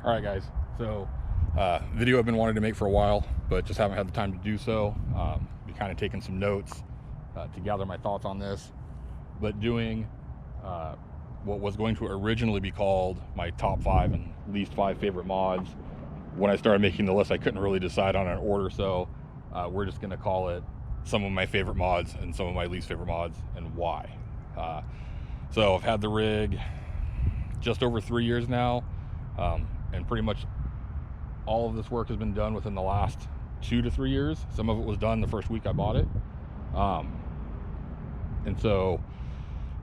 All right, guys. So, video I've been wanting to make for a while, but just haven't had the time to do so. Be kind of taking some notes to gather my thoughts on this, but doing what was going to originally be called my top 5 and least 5 favorite mods. When I started making the list, I couldn't really decide on an order, so we're just going to call it some of my favorite mods and some of my least favorite mods and why. So I've had the rig just over 3 years now. And pretty much all of this work has been done within the last 2 to 3 years. Some of it was done the first week I bought it. And so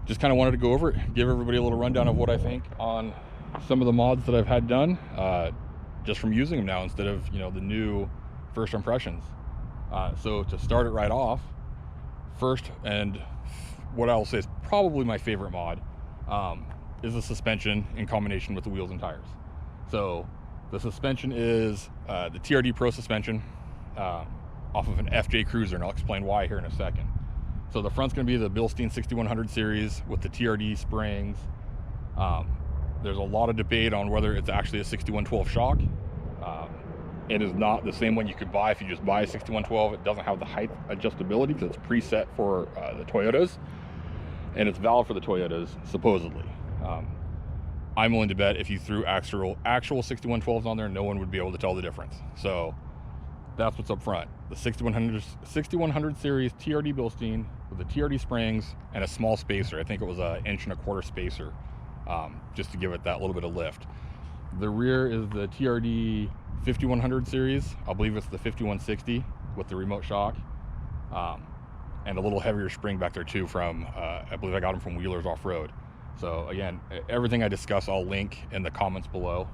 just kind of wanted to go over it, give everybody a little rundown of what I think on some of the mods that I've had done, just from using them now instead of, the new first impressions. So to start it right off, first, and what I'll say is probably my favorite mod, is the suspension in combination with the wheels and tires. So the suspension is the TRD Pro suspension off of an FJ Cruiser, and I'll explain why here in a second. So the front's going to be the Bilstein 6100 series with the TRD springs. There's a lot of debate on whether it's actually a 6112 shock. It is not the same one you could buy if you just buy a 6112. It doesn't have the height adjustability because it's preset for the Toyotas, and it's valid for the Toyotas supposedly. I'm willing to bet if you threw actual 6112s on there, no one would be able to tell the difference. So that's what's up front. The 6100 series TRD Bilstein with the TRD springs and a small spacer. I think it was an 1.25 inch spacer, just to give it that little bit of lift. The rear is the TRD 5100 series. I believe it's the 5160 with the remote shock, and a little heavier spring back there too from, I believe I got them from Wheelers Off-Road. So again, everything I discuss I'll link in the comments below,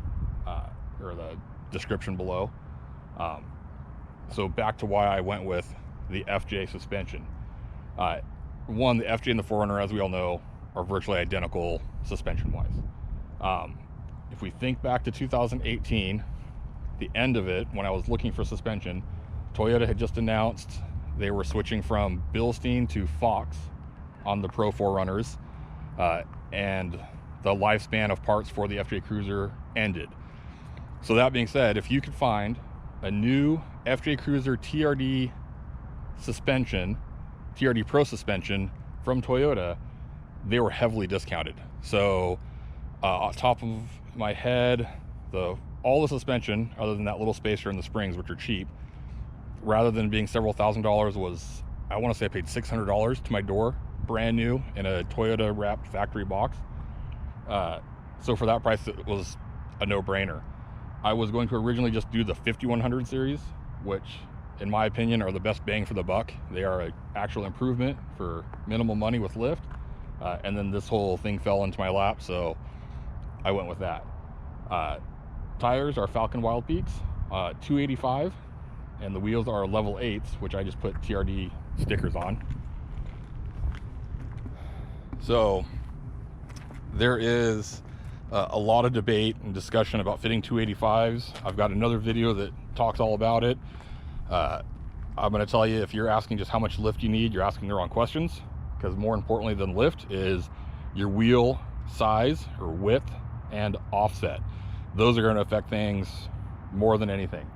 or the description below. So back to why I went with the FJ suspension. One, the FJ and the 4Runner, as we all know, are virtually identical suspension-wise. If we think back to 2018, the end of it, when I was looking for suspension, Toyota had just announced they were switching from Bilstein to Fox on the Pro 4Runners. And the lifespan of parts for the FJ Cruiser ended. So that being said, if you could find a new FJ Cruiser TRD suspension, TRD Pro suspension from Toyota, they were heavily discounted. So off the top of my head, all the suspension, other than that little spacer and the springs, which are cheap, rather than being several $1,000s, was, I want to say I paid $600 to my door, brand new in a Toyota wrapped factory box. So for that price, it was a no-brainer. I was going to originally just do the 5100 series, which in my opinion are the best bang for the buck. They are an actual improvement for minimal money with lift. And then this whole thing fell into my lap, so I went with that. Tires are Falcon Wild Peaks, 285, and the wheels are level 8s, which I just put TRD stickers on. So there is a lot of debate and discussion about fitting 285s. I've got another video that talks all about it. I'm going to tell you, if you're asking just how much lift you need, you're asking the wrong questions, because more importantly than lift is your wheel size or width and offset. Those are going to affect things more than anything.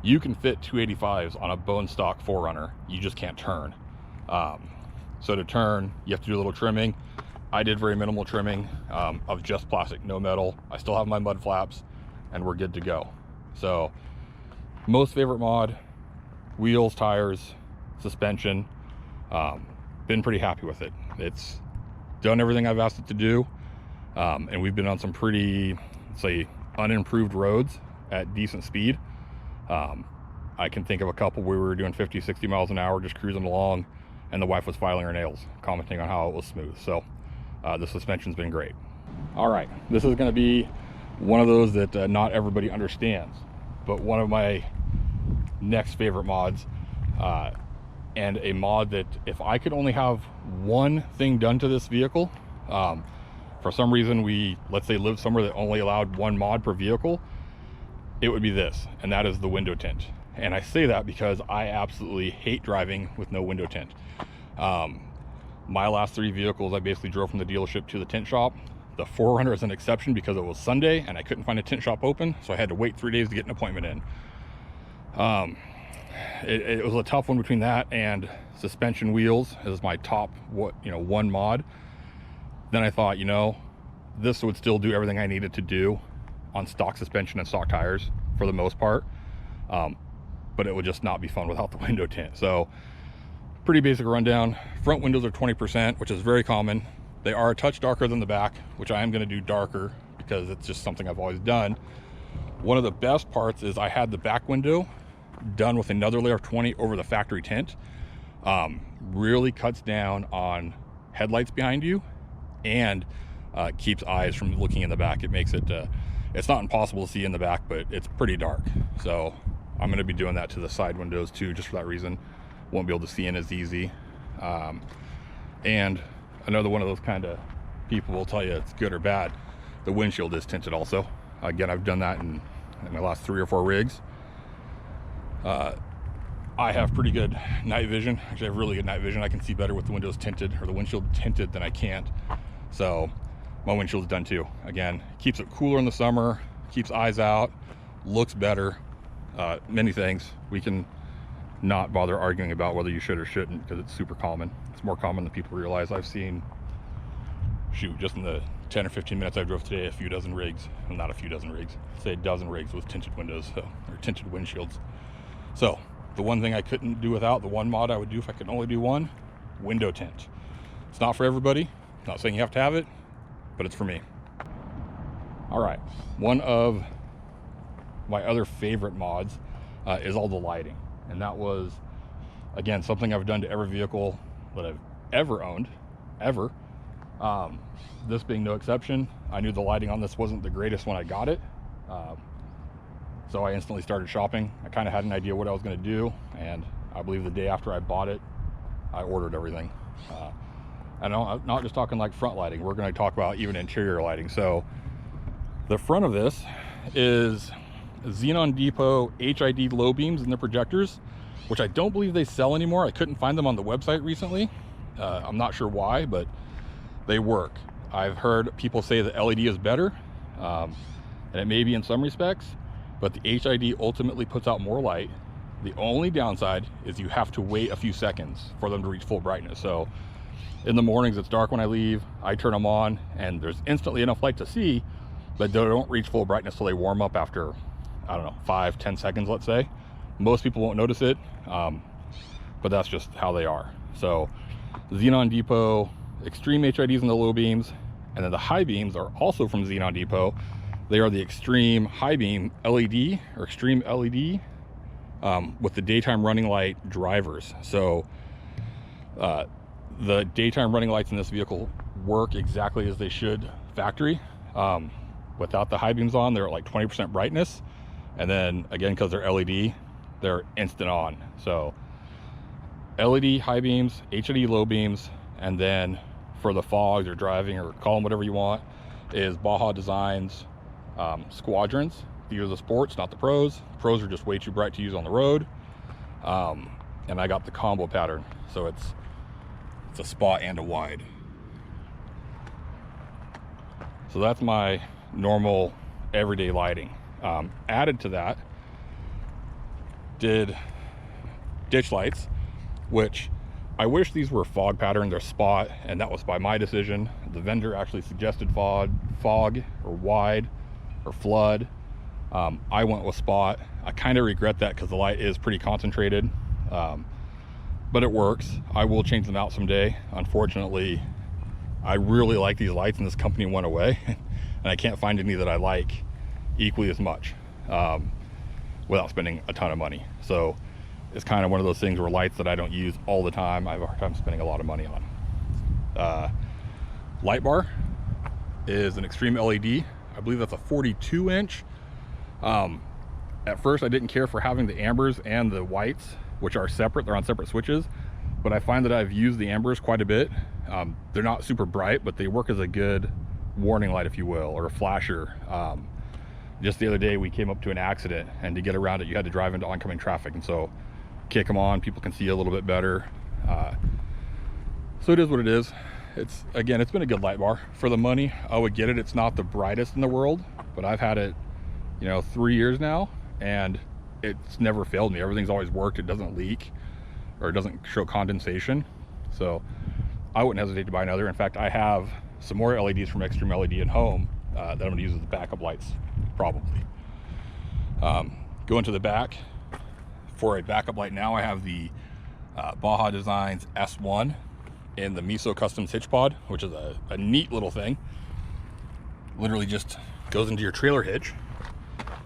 You can fit 285s on a bone stock 4Runner, you just can't turn. So to turn, you have to do a little trimming. I did very minimal trimming of just plastic, no metal. I still have my mud flaps, and we're good to go. So most favorite mod, wheels, tires, suspension. Been pretty happy with it. It's done everything I've asked it to do, and we've been on some pretty, say, unimproved roads at decent speed. I can think of a couple where we were doing 50, 60 miles an hour just cruising along, and the wife was filing her nails, commenting on how it was smooth. So the suspension's been great. All right, this is going to be one of those that not everybody understands, but one of my next favorite mods, and a mod that if I could only have one thing done to this vehicle, for some reason let's say lived somewhere that only allowed one mod per vehicle, it would be this, and that is the window tint. And I say that because I absolutely hate driving with no window tint. My last 3 vehicles, I basically drove from the dealership to the tint shop. The 4Runner is an exception because it was Sunday and I couldn't find a tint shop open, so I had to wait 3 days to get an appointment in. It was a tough one between that and suspension wheels is my top one mod. Then I thought, this would still do everything I needed to do on stock suspension and stock tires for the most part, but it would just not be fun without the window tint. So pretty basic rundown. Front windows are 20%, which is very common. They are a touch darker than the back, which I am going to do darker because it's just something I've always done. One of the best parts is I had the back window done with another layer of 20 over the factory tint. Really cuts down on headlights behind you and keeps eyes from looking in the back. It makes it, it's not impossible to see in the back, but it's pretty dark. So I'm going to be doing that to the side windows too, just for that reason. Won't be able to see in as easy. And another one of those kind of people will tell you it's good or bad. The windshield is tinted also. Again, I've done that in my last 3 or 4 rigs. I have pretty good night vision. Actually, I have really good night vision. I can see better with the windows tinted or the windshield tinted than I can't. So my windshield's done too. Again, keeps it cooler in the summer, keeps eyes out, looks better. Many things. We can not bother arguing about whether you should or shouldn't because it's super common. It's more common than people realize. I've seen, just in the 10 or 15 minutes I drove today, a few dozen rigs. Well, not a few dozen rigs, say a dozen rigs with tinted windows, or tinted windshields. So the one thing I couldn't do without, the one mod I would do if I could only do one, window tint. It's not for everybody. Not saying you have to have it, but it's for me. All right, one of my other favorite mods is all the lighting. And that was, again, something I've done to every vehicle that I've ever owned, ever. This being no exception. I knew the lighting on this wasn't the greatest when I got it. So I instantly started shopping. I kind of had an idea what I was going to do. And I believe the day after I bought it, I ordered everything. And I'm not just talking like front lighting. We're going to talk about even interior lighting. So the front of this is Xenon Depot HID low beams and the projectors, which I don't believe they sell anymore. I couldn't find them on the website recently. I'm not sure why, but they work. I've heard people say the LED is better, and it may be in some respects, but the HID ultimately puts out more light. The only downside is you have to wait a few seconds for them to reach full brightness. So in the mornings, it's dark when I leave, I turn them on and there's instantly enough light to see, but they don't reach full brightness till they warm up after, I don't know, 5-10 seconds, let's say. Most people won't notice it, but that's just how they are. So Xenon Depot extreme HIDs in the low beams, and then the high beams are also from Xenon Depot. They are the extreme high beam LED or extreme LED with the daytime running light drivers. So the daytime running lights in this vehicle work exactly as they should factory. Without the high beams on, they're at like 20% brightness. And then again, because they're LED, they're instant on. So LED high beams, HID low beams, and then for the fogs or driving or call them whatever you want, is Baja Designs Squadrons. These are the sports, not the pros. Pros are just way too bright to use on the road. And I got the combo pattern, so it's a spot and a wide. So that's my normal everyday lighting. Added to that, did ditch lights, which I wish these were fog pattern, they're spot, and that was by my decision. The vendor actually suggested fog or wide or flood. I went with spot. I kind of regret that because the light is pretty concentrated, but it works. I will change them out someday. Unfortunately, I really like these lights and this company went away and I can't find any that I like equally as much without spending a ton of money. So it's kind of one of those things where lights that I don't use all the time, I have a hard time spending a lot of money on. Light bar is an extreme LED. I believe that's a 42 inch. At first I didn't care for having the ambers and the whites, which are separate. They're on separate switches, but I find that I've used the ambers quite a bit. They're not super bright, but they work as a good warning light, if you will, or a flasher. Just the other day we came up to an accident, and to get around it you had to drive into oncoming traffic, and so kick them on, people can see a little bit better. So it is what it is. it's been a good light bar for the money. I would get it. It's not the brightest in the world, but I've had it, 3 years now, and it's never failed me. Everything's always worked. It doesn't leak or it doesn't show condensation. So I wouldn't hesitate to buy another. In fact, I have some more LEDs from Extreme LED at home that I'm going to use as backup lights, probably. Going to the back for a backup light now, I have the Baja Designs S1 in the Miso Customs hitch pod, which is a neat little thing. Literally just goes into your trailer hitch.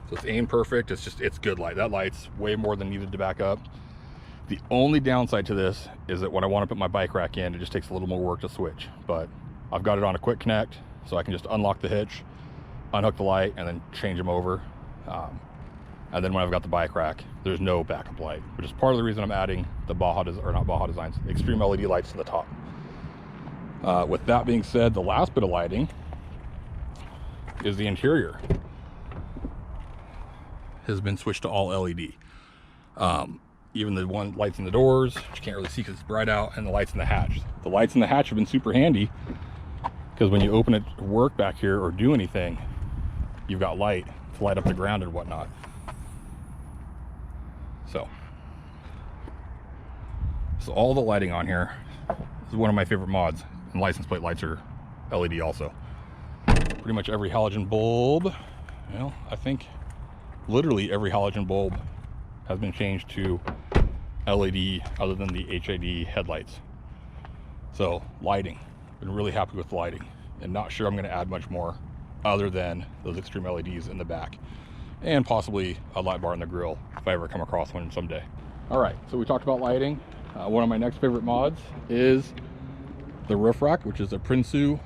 So it's aim perfect. It's good light. That light's way more than needed to back up. The only downside to this is that when I want to put my bike rack in, it just takes a little more work to switch. But I've got it on a quick connect, so I can just unlock the hitch, unhook the light, and then change them over. And then when I've got the bike rack, there's no backup light, which is part of the reason I'm adding the Extreme LED lights to the top. With that being said, the last bit of lighting is the interior has been switched to all LED. Even the one lights in the doors, which you can't really see because it's bright out, and the lights in the hatch. The lights in the hatch have been super handy because when you open it to work back here or do anything, you've got light to light up the ground and whatnot. So all the lighting on here is one of my favorite mods, and license plate lights are LED also. Pretty much every halogen bulb, I think literally every halogen bulb has been changed to LED other than the HID headlights. So lighting, been really happy with the lighting, and not sure I'm going to add much more other than those Extreme LEDs in the back, and possibly a light bar in the grill if I ever come across one someday. All right, so we talked about lighting. One of my next favorite mods is the roof rack, which is a Prinsu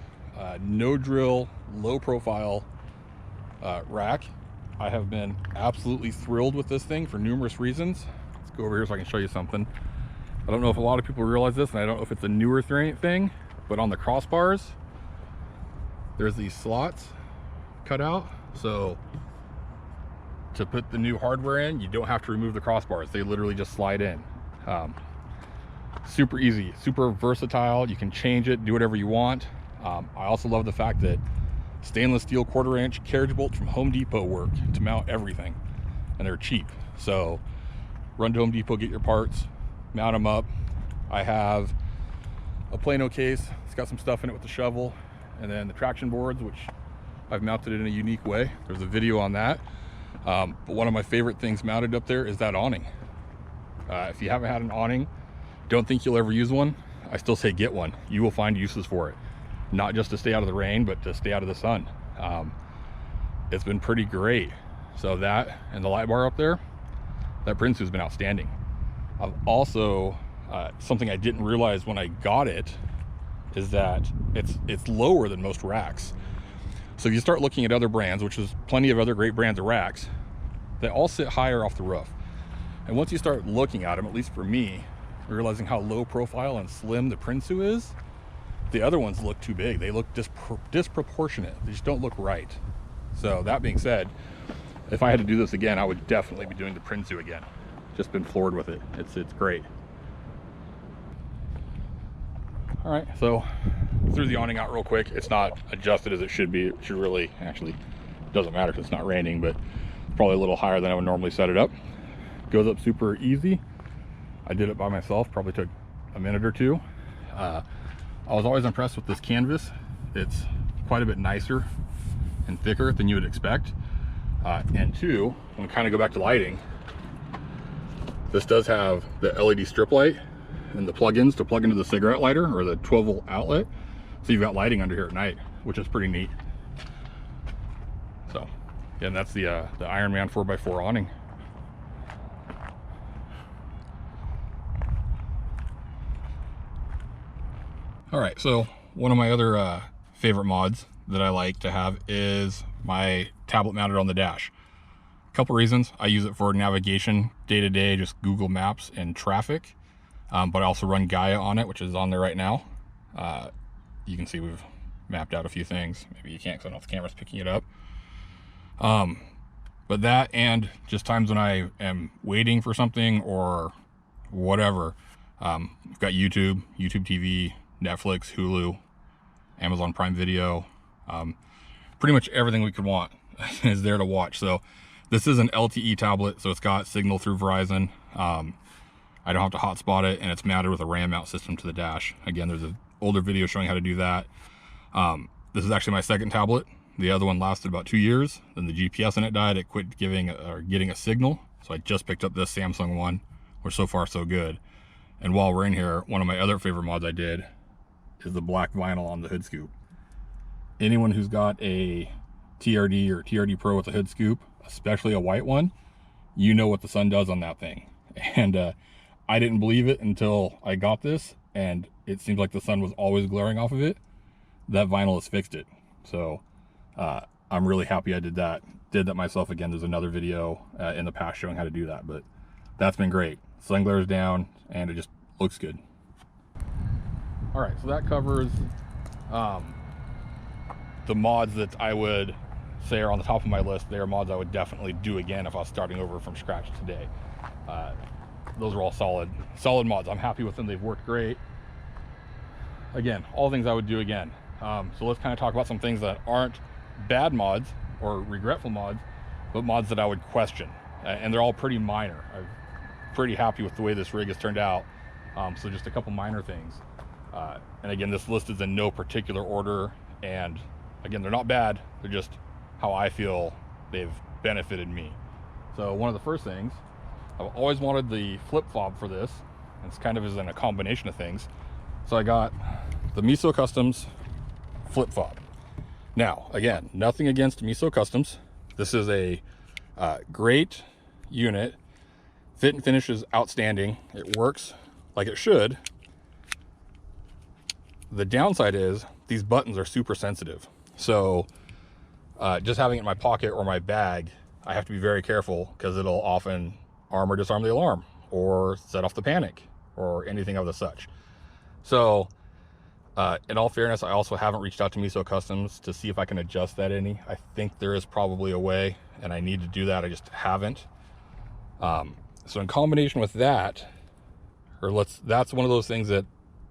no drill, low profile rack. I have been absolutely thrilled with this thing for numerous reasons. Let's go over here so I can show you something. I don't know if a lot of people realize this, and I don't know if it's a newer thing, but on the crossbars, there's these slots cut out. So to put the new hardware in, you don't have to remove the crossbars. They literally just slide in. Super easy, super versatile. You can change it, do whatever you want. I also love the fact that stainless steel 1/4 inch carriage bolts from Home Depot work to mount everything, and they're cheap. So run to Home Depot, get your parts, mount them up. I have a Plano case. It's got some stuff in it with the shovel, and then the traction boards, which I've mounted in a unique way. There's a video on that. But one of my favorite things mounted up there is that awning. If you haven't had an awning, don't think you'll ever use one, I still say get one. You will find uses for it. Not just to stay out of the rain, but to stay out of the sun. It's been pretty great. So that and the light bar up there, that Prinsu has been outstanding. I've also, something I didn't realize when I got it, is that it's lower than most racks. So if you start looking at other brands, which is plenty of other great brands of racks, they all sit higher off the roof. And once you start looking at them, at least for me, realizing how low profile and slim the Prinsu is, the other ones look too big. They look disproportionate. They just don't look right. So that being said, if I had to do this again, I would definitely be doing the Prinsu again. Just been floored with it. It's great. All right, so threw the awning out real quick. It's not adjusted as it should be. It should really, actually, doesn't matter because it's not raining, but probably a little higher than I would normally set it up. Goes up super easy. I did it by myself, probably took a minute or two. I was always impressed with this canvas. It's quite a bit nicer and thicker than you would expect. And two, when we kind of go back to lighting, this does have the LED strip light and the plug-ins to plug into the cigarette lighter or the 12-volt outlet. So you've got lighting under here at night, which is pretty neat. So, yeah, and that's the Ironman 4x4 awning. All right, so one of my other favorite mods that I like to have is my tablet mounted on the dash. A couple reasons. I use it for navigation day-to-day, just Google Maps and traffic, but I also run Gaia on it, which is on there right now. You can see we've mapped out a few things. Maybe you can't because I don't know if the camera's picking it up. But that, and just times when I am waiting for something or whatever, I've got YouTube TV, Netflix, Hulu, Amazon Prime Video, pretty much everything we could want is there to watch. So this is an LTE tablet, so it's got signal through Verizon. I don't have to hotspot it, and it's mounted with a RAM mount system to the dash. Again, there's an older video showing how to do that. This is actually my second tablet. The other one lasted about 2 years. Then the GPS in it died. It quit getting a signal. So I just picked up this Samsung one, which so far so good. And while we're in here, one of my other favorite mods I did is the black vinyl on the hood scoop. Anyone who's got a TRD or TRD Pro with a hood scoop, especially a white one, you know what the sun does on that thing. And I didn't believe it until I got this, and it seems like the sun was always glaring off of it. That vinyl has fixed it. So I'm really happy I did that. Did that myself again. There's another video in the past showing how to do that, but that's been great. Sun glares down and it just looks good. All right, so that covers the mods that I would say are on the top of my list. They are mods I would definitely do again if I was starting over from scratch today. Those are all solid mods. I'm happy with them. They've worked great. Again, all things I would do again. So let's kind of talk about some things that aren't bad mods or regretful mods, but mods that I would question. And they're all pretty minor. I'm pretty happy with the way this rig has turned out. So just a couple minor things. And again, this list is in no particular order. And again, they're not bad. They're just how I feel they've benefited me. So one of the first things, I've always wanted the flip fob for this. And it's kind of is in a combination of things. So I got the Miso Customs flip fob. Now, again, nothing against Miso Customs. This is a great unit. Fit and finish is outstanding. It works like it should. The downside is these buttons are super sensitive. So just having it in my pocket or my bag, I have to be very careful because it'll often arm or disarm the alarm or set off the panic or anything of the such. So in all fairness, I also haven't reached out to Miso Customs to see if I can adjust that any. I think there is probably a way, and I need to do that. I just haven't. So in combination with that, that's one of those things that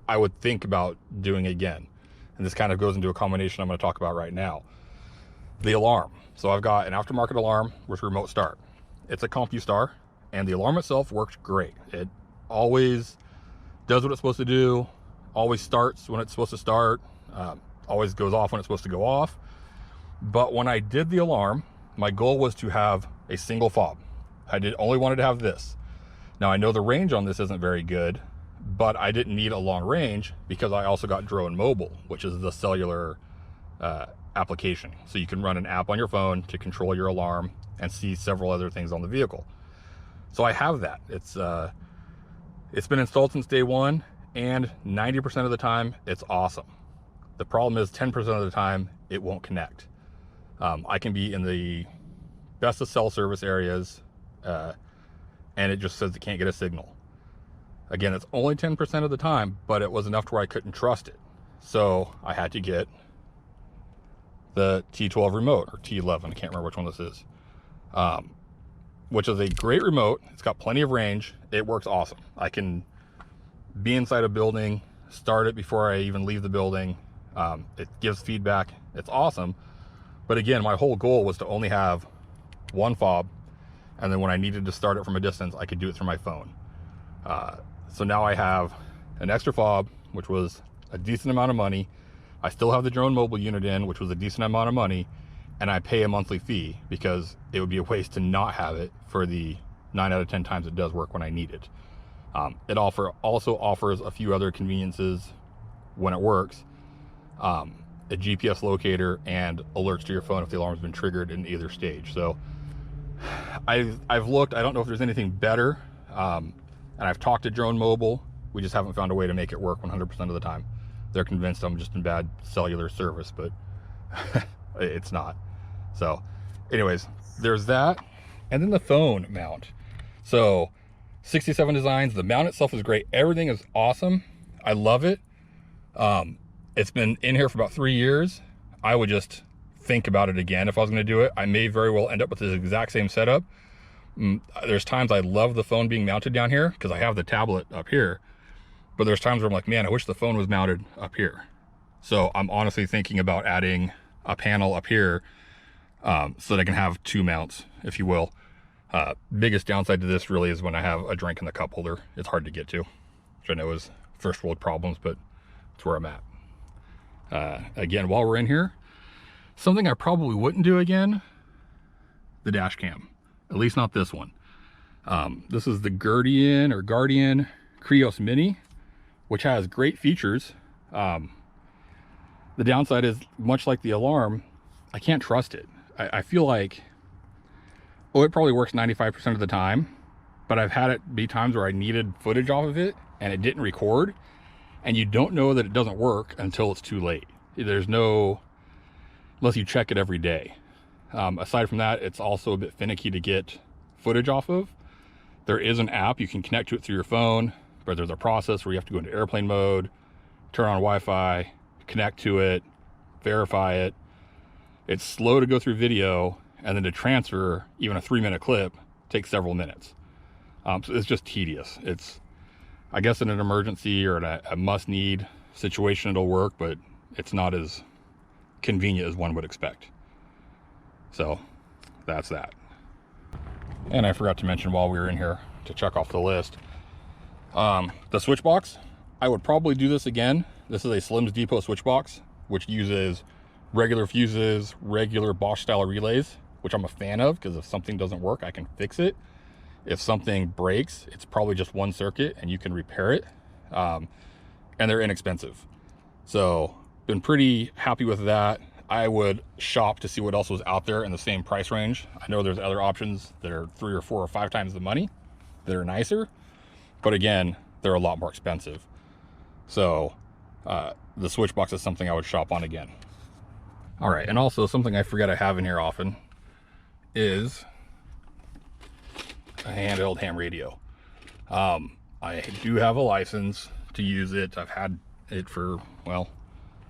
I would think about doing again. And this kind of goes into a combination I'm going to talk about right now. The alarm. So I've got an aftermarket alarm with remote start. It's a CompuStar, and the alarm itself works great. It always does what it's supposed to do, always starts when it's supposed to start, always goes off when it's supposed to go off. But when I did the alarm, my goal was to have a single fob. I only wanted to have this. Now I know the range on this isn't very good, but I didn't need a long range because I also got Drone Mobile, which is the cellular application. So you can run an app on your phone to control your alarm and see several other things on the vehicle. So I have that. It's been installed since day one, and 90% of the time it's awesome. The problem is 10% of the time it won't connect. I can be in the best of cell service areas and it just says it can't get a signal. Again, it's only 10% of the time, but it was enough to where I couldn't trust it. So I had to get the T12 remote, or T11, I can't remember which one this is, which is a great remote. It's got plenty of range. It works awesome. I can be inside a building, start it before I even leave the building. It gives feedback. It's awesome. But again, my whole goal was to only have one fob, and then when I needed to start it from a distance, I could do it through my phone. So now I have an extra fob, which was a decent amount of money. I still have the Drone Mobile unit in, which was a decent amount of money, and I pay a monthly fee because it would be a waste to not have it for the 9 out of 10 times it does work when I need it. It also offers a few other conveniences when it works. A GPS locator and alerts to your phone if the alarm's been triggered in either stage. So I've looked, I don't know if there's anything better. And I've talked to Drone Mobile. We just haven't found a way to make it work 100% of the time. They're convinced I'm just in bad cellular service, but it's not. So anyways, there's that. And then the phone mount. So 67 designs, the mount itself is great. Everything is awesome. I love it. It's been in here for about 3 years. I would just think about it again if I was going to do it. I may very well end up with this exact same setup. There's times I love the phone being mounted down here because I have the tablet up here, but there's times where I'm like, man, I wish the phone was mounted up here. So I'm honestly thinking about adding a panel up here so that I can have 2 mounts, if you will. Biggest downside to this really is when I have a drink in the cup holder. It's hard to get to, which I know is first world problems, but it's where I'm at. Again, while we're in here, something I probably wouldn't do again, the dash cam. At least not this one. This is the Guardian Krios Mini, which has great features. The downside is, much like the alarm, I can't trust it. I feel like, it probably works 95% of the time, but I've had it be times where I needed footage off of it and it didn't record, and you don't know that it doesn't work until it's too late. There's no, unless you check it every day. Aside from that, it's also a bit finicky to get footage off of. There is an app, you can connect to it through your phone, but there's a process where you have to go into airplane mode, turn on Wi-Fi, connect to it, verify it. It's slow to go through video, and then to transfer even a 3-minute clip takes several minutes. So it's just tedious. It's, I guess in an emergency or in a must-need situation it'll work, but it's not as convenient as one would expect. So that's that. And I forgot to mention while we were in here to check off the list, the switch box, I would probably do this again. This is a Slim's Depot switch box, which uses regular fuses, regular Bosch style relays, which I'm a fan of, because if something doesn't work, I can fix it. If something breaks, it's probably just one circuit and you can repair it. And they're inexpensive. So been pretty happy with that. I would shop to see what else was out there in the same price range. I know there's other options that are 3 or 4 or 5 times the money that are nicer, but again, they're a lot more expensive. So the switch box is something I would shop on again. All right, and also something I forget I have in here often is a handheld ham radio. I do have a license to use it. I've had it for, well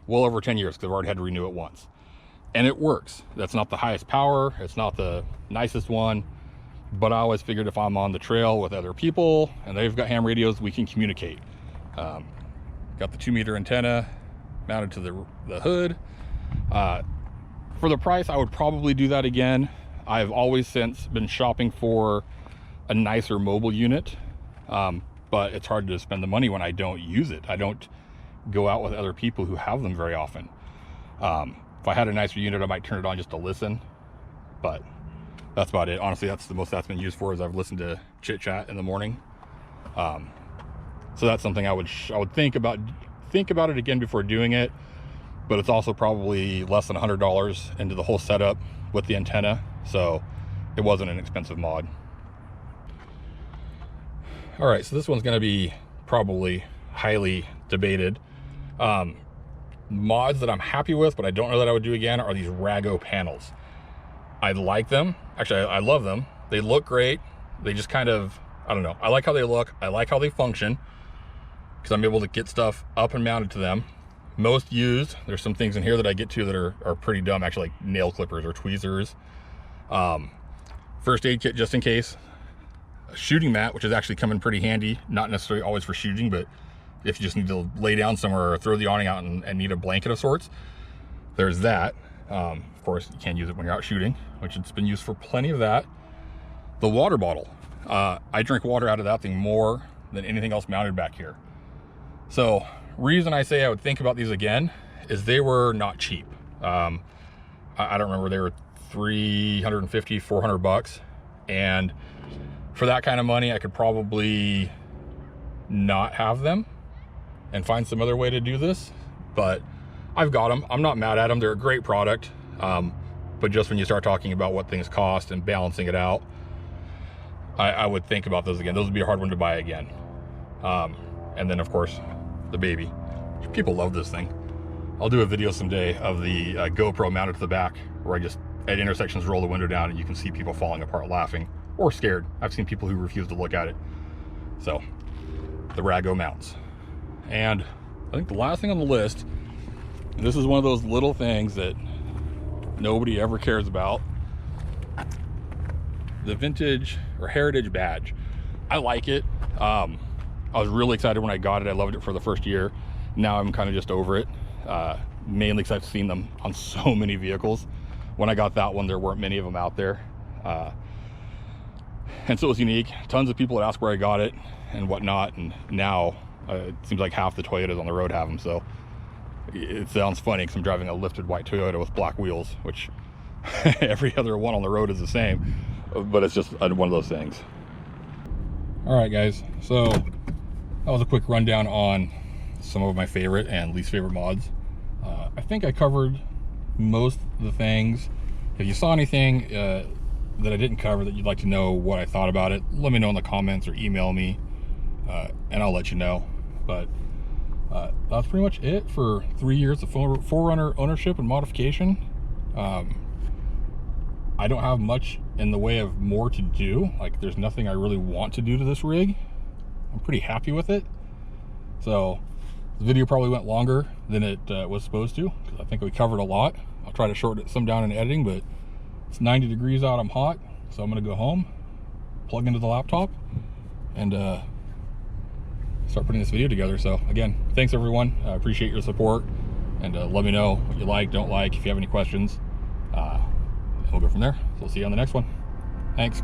over 10 years, because I've already had to renew it once. And it works. That's not the highest power, it's not the nicest one, but I always figured if I'm on the trail with other people and they've got ham radios, we can communicate. Got the 2-meter antenna mounted to the hood. For the price, I would probably do that again. I've always since been shopping for a nicer mobile unit, but it's hard to spend the money when I don't use it. I don't go out with other people who have them very often. If I had a nicer unit, I might turn it on just to listen, but that's about it. Honestly, that's the most that's been used for, is I've listened to chit chat in the morning. So that's something I would think about it again before doing it, but it's also probably less than $100 into the whole setup with the antenna, so it wasn't an expensive mod. All right, so this one's going to be probably highly debated. Mods that I'm happy with, but I don't know that I would do again, are these Rago panels. I like them. Actually, I love them. They look great. They just kind of, I don't know. I like how they look. I like how they function, because I'm able to get stuff up and mounted to them. Most used, there's some things in here that I get to that are pretty dumb, actually, like nail clippers or tweezers. First aid kit just in case. A shooting mat, which is actually coming pretty handy, not necessarily always for shooting, but if you just need to lay down somewhere or throw the awning out and need a blanket of sorts, there's that. Of course, you can't use it when you're out shooting, which it's been used for plenty of that. The water bottle. I drink water out of that thing more than anything else mounted back here. So reason I say I would think about these again is they were not cheap. I don't remember, they were $350, $400, and for that kind of money I could probably not have them and find some other way to do this, but I've got them. I'm not mad at them. They're a great product, but just when you start talking about what things cost and balancing it out, I would think about those again. Those would be a hard one to buy again. And then of course the baby. People love this thing. I'll do a video someday of the GoPro mounted to the back, where I just at intersections roll the window down and you can see people falling apart laughing or scared. I've seen people who refuse to look at it. So the Rago mounts. And I think the last thing on the list, and this is one of those little things that nobody ever cares about, the vintage or heritage badge. I like it. I was really excited when I got it. I loved it for the first year. Now I'm kind of just over it. mainly because I've seen them on so many vehicles. When I got that one, there weren't many of them out there. And so it was unique. Tons of people would ask where I got it and whatnot, and now it seems like half the Toyotas on the road have them. So it sounds funny because I'm driving a lifted white Toyota with black wheels, which every other one on the road is the same, but it's just one of those things. All right, guys, so that was a quick rundown on some of my favorite and least favorite mods. I think I covered most of the things. If you saw anything that I didn't cover that you'd like to know what I thought about it, let me know in the comments or email me, and I'll let you know. But that's pretty much it for 3 years of 4Runner ownership and modification. I don't have much in the way of more to do. Like, there's nothing I really want to do to this rig. I'm pretty happy with it. So the video probably went longer than it was supposed to, because I think we covered a lot. I'll try to shorten some down in editing, but it's 90 degrees out, I'm hot, so I'm gonna go home, plug into the laptop, and start putting this video together. So again, thanks everyone. I appreciate your support, and let me know what you like, don't like, if you have any questions. We'll go from there. So we'll see you on the next one. Thanks.